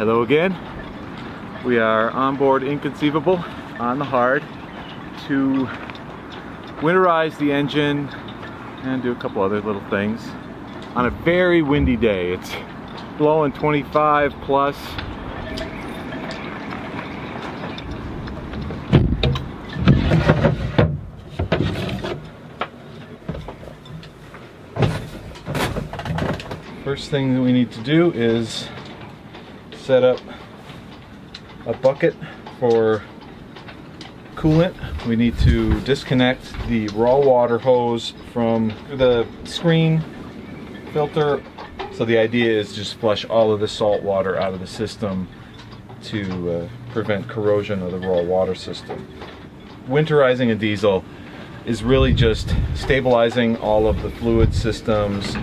Hello again. We are on board Inconceivable on the hard to winterize the engine and do a couple other little things on a very windy day. It's blowing 25 plus. First thing that we need to do is set up a bucket for coolant. We need to disconnect the raw water hose from the screen filter. So the idea is just flush all of the salt water out of the system to prevent corrosion of the raw water system. Winterizing a diesel is really just stabilizing all of the fluid systems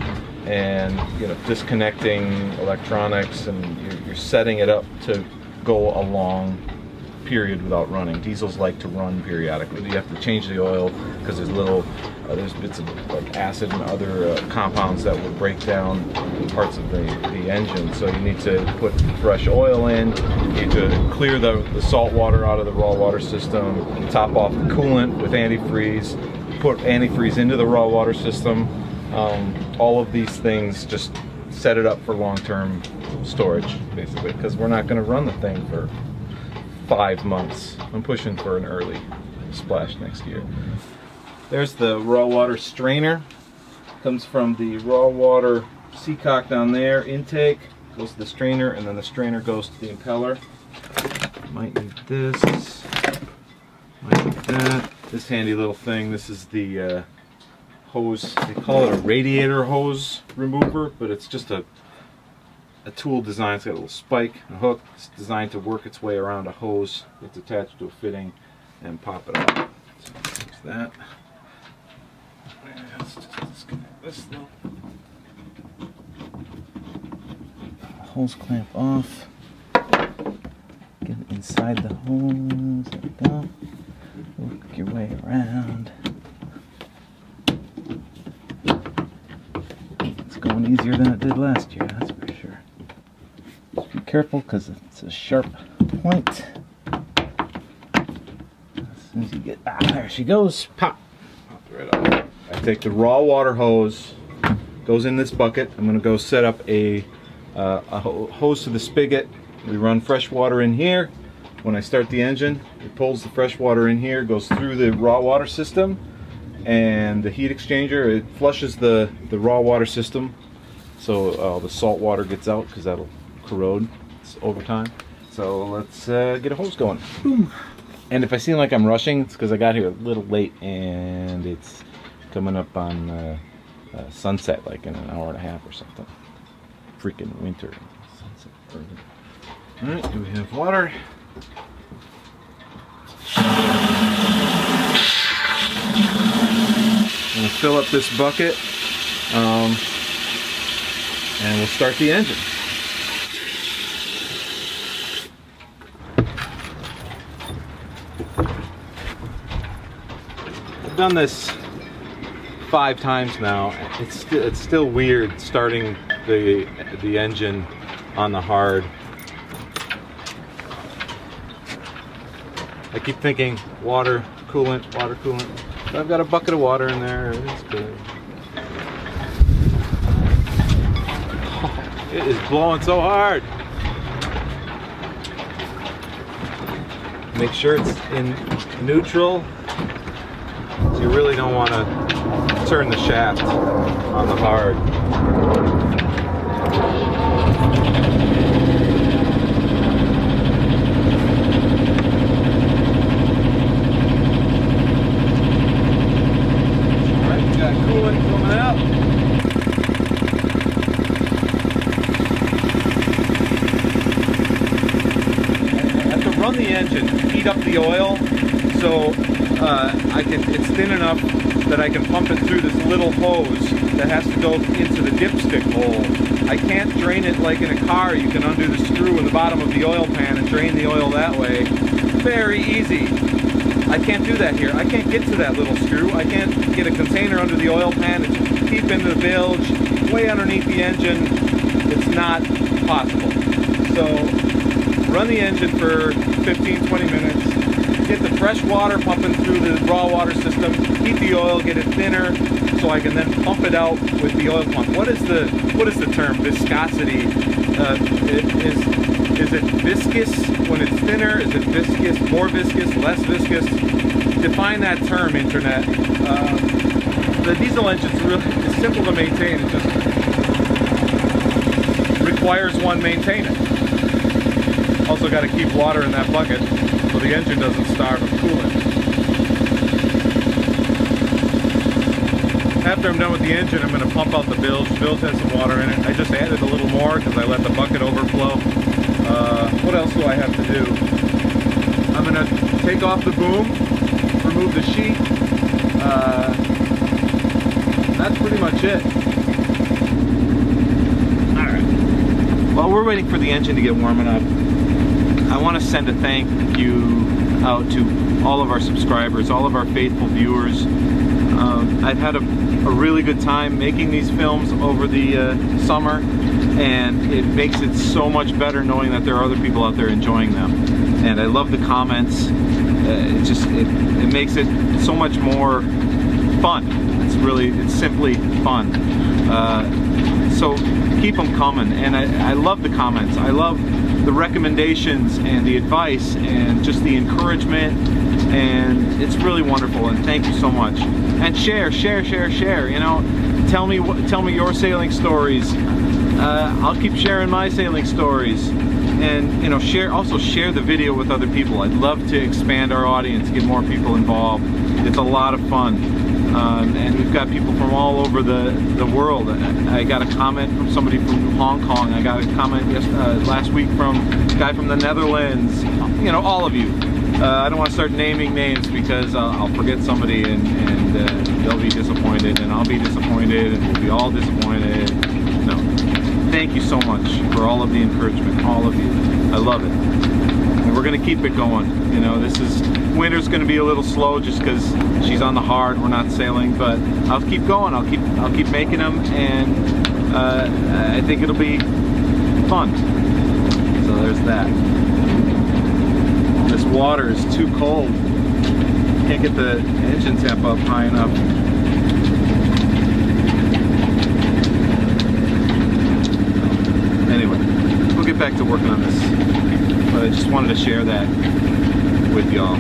and disconnecting electronics, and you're setting it up to go a long period without running. Diesels like to run periodically. You have to change the oil because there's bits of like acid and other compounds that will break down parts of the engine. So you need to put fresh oil in, you need to clear the salt water out of the raw water system, top off the coolant with antifreeze, put antifreeze into the raw water system. All of these things just set it up for long-term storage, basically, because we're not going to run the thing for 5 months. I'm pushing for an early splash next year. There's the raw water strainer. Comes from the raw water seacock down there, intake, goes to the strainer, and then the strainer goes to the impeller. Might need this, might need that. This handy little thing, this is the hose. They call it a radiator hose remover, but it's just a tool designed. It's got a little spike and a hook. It's designed to work its way around a hose. It's attached to a fitting and pop it out. So there's that. Let's just disconnect this little hose clamp off. Get it inside the hose. There we go. Work your way around. Going easier than it did last year, that's for sure. Just be careful because it's a sharp point. As soon as you get, there she goes, pop right off. I take the raw water hose, goes in this bucket. I'm going to go set up a hose to the spigot. We run fresh water in here. When I start the engine, it pulls the fresh water in here, goes through the raw water system, and the heat exchanger, it flushes the raw water system, so the salt water gets out because that'll corrode over time. So let's get a hose going. Boom. And if I seem like I'm rushing, it's because I got here a little late and it's coming up on sunset like in an hour and a half or something. Freaking winter. Sunset early. Alright, do we have water? I'm going to fill up this bucket and we'll start the engine. I've done this 5 times now. It's still weird starting the engine on the hard. I keep thinking water coolant. I've got a bucket of water in there. It's good. Oh, it is blowing so hard. Make sure it's in neutral. So you really don't want to turn the shaft on the hard. Run the engine, heat up the oil, so it's thin enough that I can pump it through this little hose that has to go into the dipstick hole. I can't drain it like in a car. You can undo the screw in the bottom of the oil pan and drain the oil that way. Very easy. I can't do that here. I can't get to that little screw. I can't get a container under the oil pan. It's deep into the bilge, way underneath the engine. It's not possible. So run the engine for 15-20 minutes, get the fresh water pumping through the raw water system, heat the oil, get it thinner, so I can then pump it out with the oil pump. What is the term? Viscosity. Is it viscous when it's thinner? Is it viscous, more viscous, less viscous? Define that term, internet. The diesel engine is simple to maintain. It just requires one maintain it. Also got to keep water in that bucket so the engine doesn't starve of coolant. After I'm done with the engine, I'm going to pump out the bilge. The bilge has some water in it. I just added a little more because I let the bucket overflow. What else do I have to do? I'm going to take off the boom, remove the sheet. That's pretty much it. Alright. While we're waiting for the engine to get warm enough, I want to send a thank you out to all of our subscribers, all of our faithful viewers. I've had a really good time making these films over the summer, and it makes it so much better knowing that there are other people out there enjoying them. And I love the comments. It makes it so much more fun. It's simply fun. So keep them coming, and I love the comments. I love the recommendations and the advice and just the encouragement, and it's really wonderful, and thank you so much. And share, you know, tell me your sailing stories. I'll keep sharing my sailing stories, and you know, also share the video with other people. I'd love to expand our audience, get more people involved. It's a lot of fun. And we've got people from all over the world. I got a comment from somebody from Hong Kong. I got a comment last week from a guy from the Netherlands. You know, all of you. I don't want to start naming names because I'll forget somebody, and they'll be disappointed, and I'll be disappointed, and we'll be all disappointed. No, thank you so much for all of the encouragement, all of you. I love it. And we're going to keep it going. You know, winter's going to be a little slow just because she's on the hard. We're not sailing, but I'll keep going. I'll keep making them, and I think it'll be fun. So there's that. This water is too cold. Can't get the engine temp up high enough. Anyway, we'll get back to working on this. But I just wanted to share that with y'all.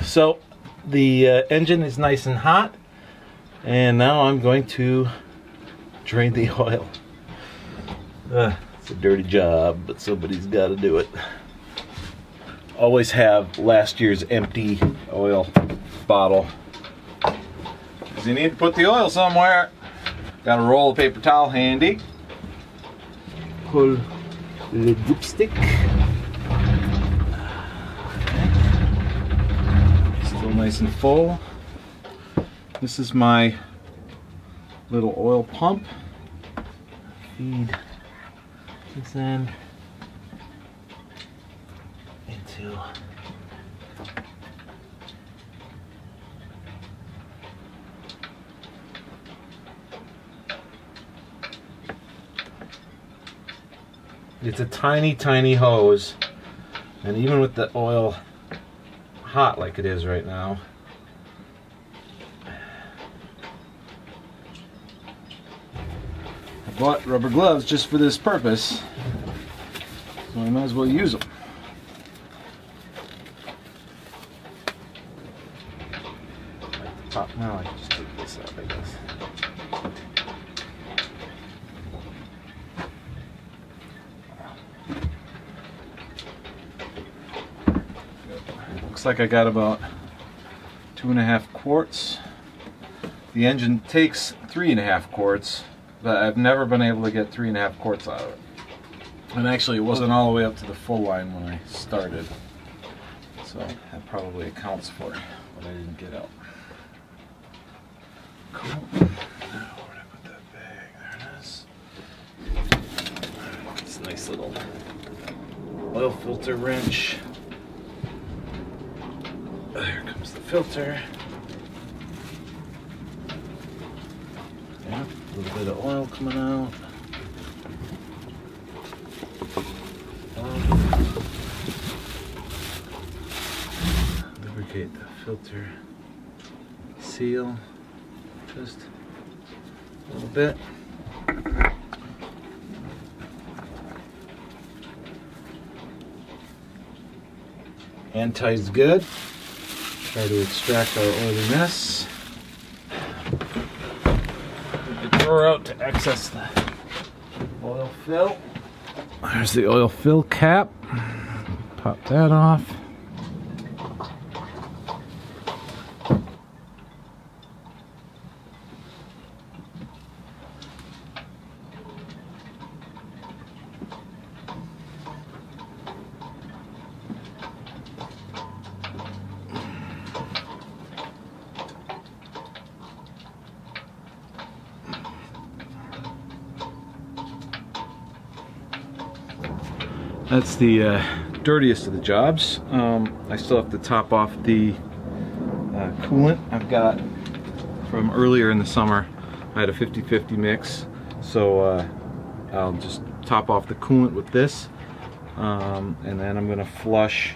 So the engine is nice and hot, and now I'm going to drain the oil. It's a dirty job, but somebody's got to do it. Always have last year's empty oil bottle, because you need to put the oil somewhere. Got a roll of paper towel handy. Pull the dipstick. Nice and full. This is my little oil pump. Feed this in into it's a tiny hose, and even with the oil hot like it is right now, I bought rubber gloves just for this purpose, so I might as well use them. Like the top now, I can just take this out, I guess. Looks like I got about 2.5 quarts. The engine takes 3.5 quarts, but I've never been able to get 3.5 quarts out of it. And actually it wasn't all the way up to the full line when I started. So that probably accounts for what I didn't get out. Cool. Now we're filter wrench. There comes the filter. Yeah, a little bit of oil coming out. Lubricate the filter seal just a little bit. Anti's good. Try to extract our oily mess. Put the drawer out to access the oil fill. There's the oil fill cap. Pop that off. That's the dirtiest of the jobs. I still have to top off the coolant I've got from earlier in the summer. I had a 50-50 mix, so I'll just top off the coolant with this, and then I'm going to flush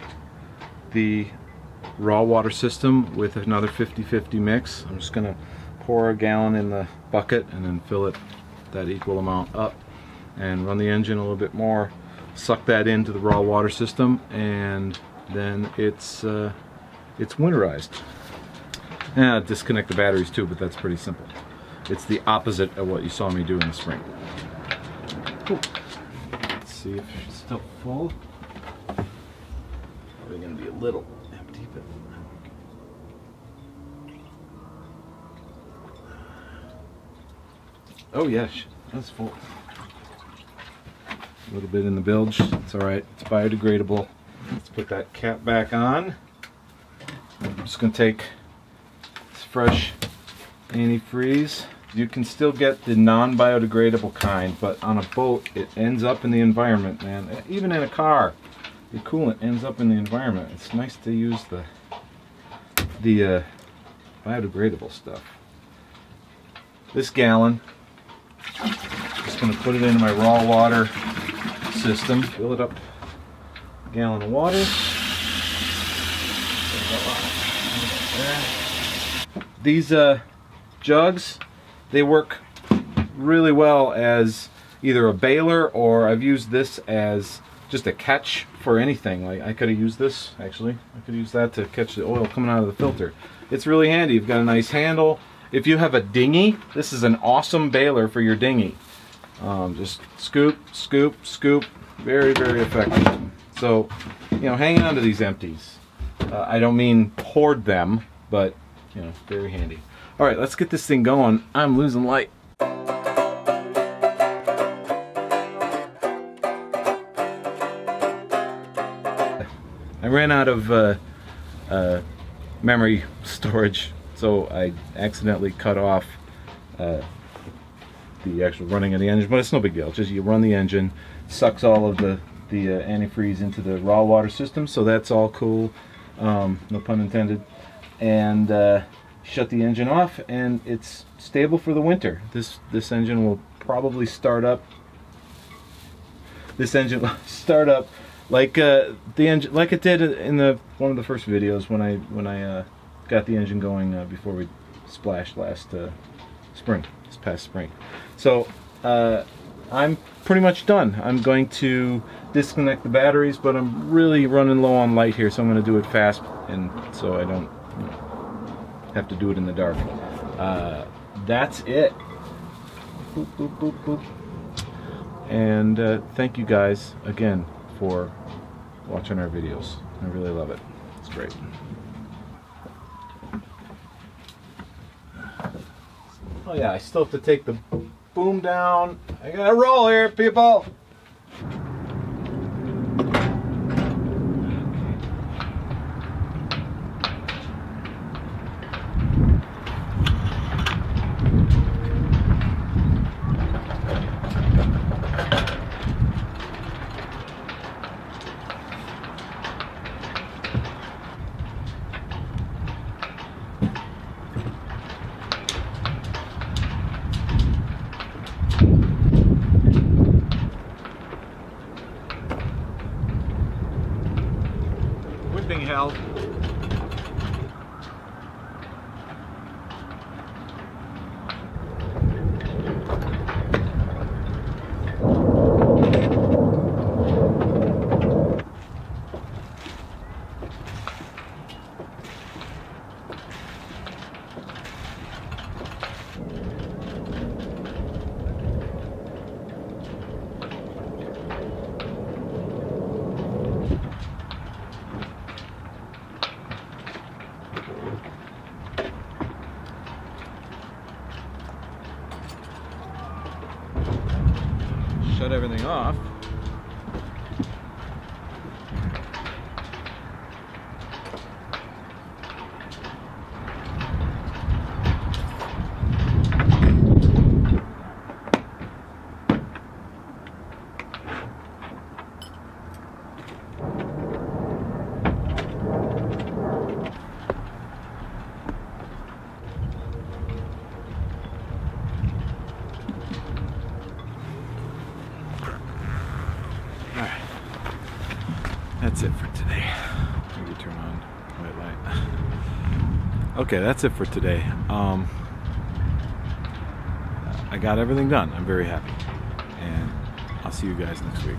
the raw water system with another 50-50 mix. I'm just going to pour a gallon in the bucket and then fill it that equal amount up and run the engine a little bit more. Suck that into the raw water system, and then it's winterized. And disconnect the batteries too, but that's pretty simple. It's the opposite of what you saw me do in the spring. Cool. Let's see if it's still full. Probably going to be a little empty, but oh yes, that's full. A little bit in the bilge. It's alright, it's biodegradable. Let's put that cap back on. I'm just going to take this fresh antifreeze. You can still get the non-biodegradable kind, but on a boat it ends up in the environment, man. Even in a car, the coolant ends up in the environment. It's nice to use the biodegradable stuff. This gallon, just going to put it into my raw water system, fill it up, a gallon of water. These jugs, they work really well as either a baler, or I've used this as just a catch for anything. Like I could have used this, actually. I could use that to catch the oil coming out of the filter. It's really handy. You've got a nice handle. If you have a dinghy, this is an awesome baler for your dinghy. Just scoop, scoop, scoop. Very, very effective. So, you know, hang on to these empties. I don't mean hoard them, but, you know, very handy. All right, let's get this thing going. I'm losing light. I ran out of memory storage, so I accidentally cut off the actual running of the engine, but it's no big deal. Just you run the engine, sucks all of the antifreeze into the raw water system, so that's all cool, no pun intended, and shut the engine off, and it's stable for the winter. This engine will probably start up. This engine will start up like the engine, like it did in one of the first videos when I got the engine going before we splashed last spring, this past spring. So I'm pretty much done. I'm going to disconnect the batteries, but I'm really running low on light here, so I'm going to do it fast, and so I don't have to do it in the dark. That's it. Boop, boop, boop, boop. And thank you guys again for watching our videos. I really love it. It's great. Oh yeah, I still have to take the boom down. I gotta roll here, people. pal. Shut everything off. That's it for today. Maybe turn on white light. Okay, that's it for today. I got everything done. I'm very happy. And I'll see you guys next week.